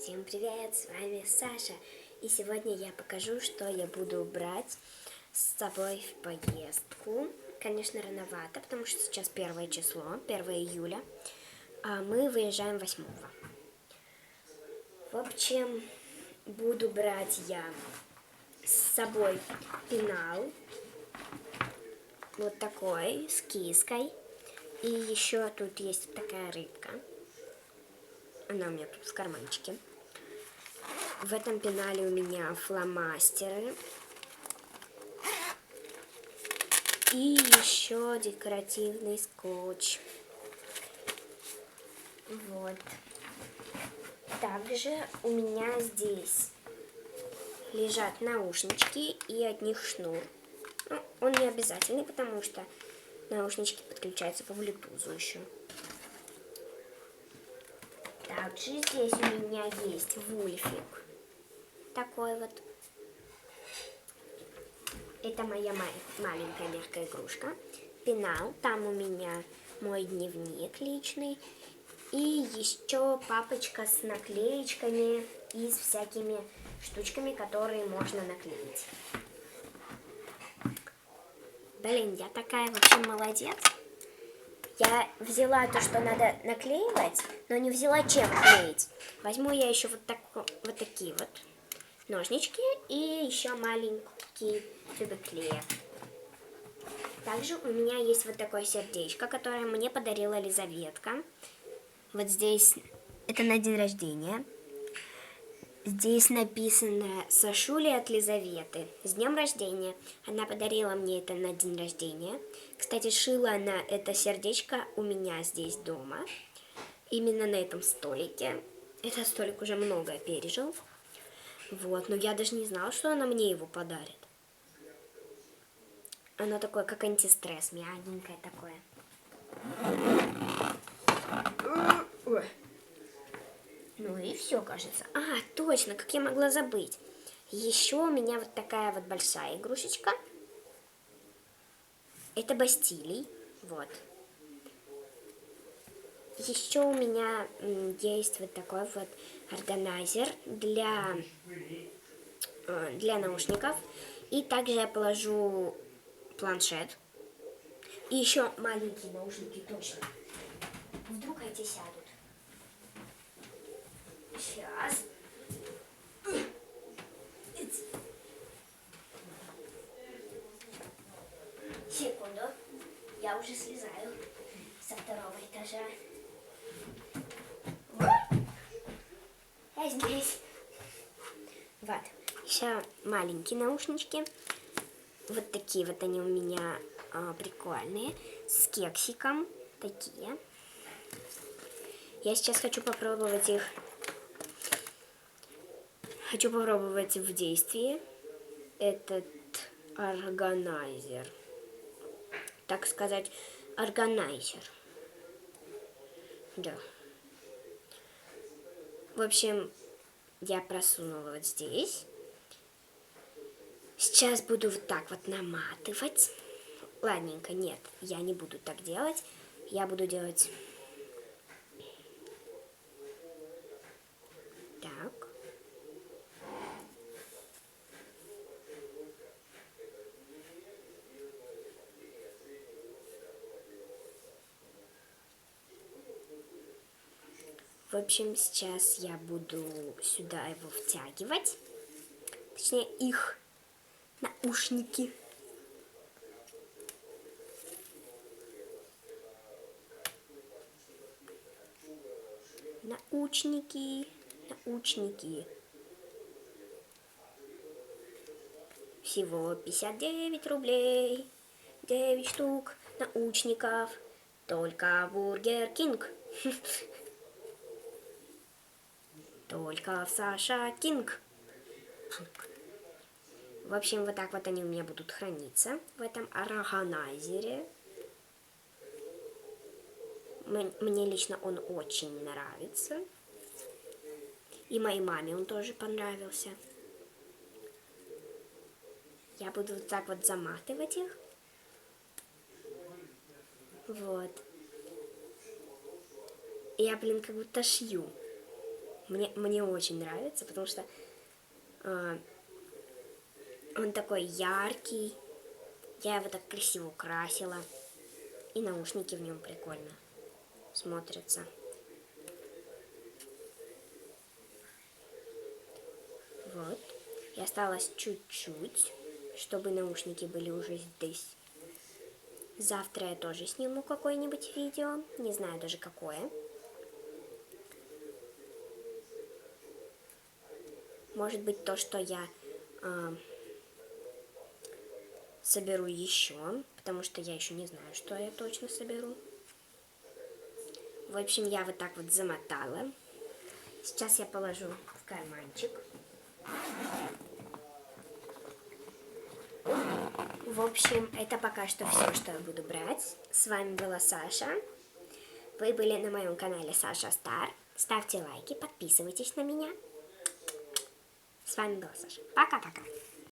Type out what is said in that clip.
Всем привет, с вами Саша. И сегодня я покажу, что я буду брать с собой в поездку. Конечно, рановато, потому что сейчас 1 число, 1 июля, а мы выезжаем 8. В общем, буду брать я с собой пенал, вот такой, с киской. И еще тут есть такая рыбка. Она у меня тут в карманчике. В этом пенале у меня фломастеры. И еще декоративный скотч. Вот. Также у меня здесь лежат наушнички и от них шнур. Ну, он не обязательный, потому что наушнички подключаются по Bluetooth еще. Также здесь у меня есть вульфик. Такой вот. Это моя маленькая мягкая игрушка. Пенал. Там у меня мой дневник личный. И еще папочка с наклеечками и с всякими штучками, которые можно наклеить. Блин, я такая вообще молодец. Я взяла то, что надо наклеивать, но не взяла чем клеить. Возьму я еще вот такие вот ножнички и еще маленький тюбик клея. Также у меня есть вот такое сердечко, которое мне подарила Лизаветка. Вот здесь, это на день рождения. Здесь написано «Сашуля от Лизаветы». С днем рождения. Она подарила мне это на день рождения. Кстати, шила она это сердечко у меня здесь дома. Именно на этом столике. Этот столик уже многое пережил. Вот, но я даже не знала, что она мне его подарит. Оно такое, как антистресс, мягенькое такое. Ну и все, кажется. А, точно, как я могла забыть. Еще у меня вот такая вот большая игрушечка. Это Бастилий. Вот. Еще у меня есть вот такой вот органайзер для наушников. И также я положу планшет. И еще маленькие наушники точно. Вдруг эти сядут. Сейчас. Секунду. Я уже слезаю со 2-го этажа. Я здесь. Вот. Еще маленькие наушнички. Вот такие вот они у меня прикольные. С кексиком. Такие. Я сейчас хочу попробовать их. Хочу попробовать в действии этот органайзер. Так сказать, органайзер. Да. В общем, я просунула вот здесь. Сейчас буду вот так вот наматывать. Ладненько, нет, я не буду так делать. Я буду делать так. В общем, сейчас я буду сюда его втягивать. Точнее, их наушники. Наушники. Всего 59 рублей. 9 штук наушников. Только Бургер Кинг. Только в Саша Кинг. В общем, вот так вот они у меня будут храниться в этом органайзере. Мне лично он очень нравится. И моей маме он тоже понравился. Я буду вот так вот заматывать их. Вот. Я, блин, как будто шью. Мне очень нравится, потому что он такой яркий. Я его так красиво украсила. И наушники в нем прикольно смотрятся. Вот. И осталось чуть-чуть, чтобы наушники были уже здесь. Завтра я тоже сниму какое-нибудь видео. Не знаю даже какое. Может быть, то, что я соберу еще, потому что я еще не знаю, что я точно соберу. В общем, я вот так вот замотала. Сейчас я положу в карманчик. В общем, это пока что все, что я буду брать. С вами была Саша. Вы были на моем канале Саша Стар. Ставьте лайки, подписывайтесь на меня. С вами была Саша. Пока-пока.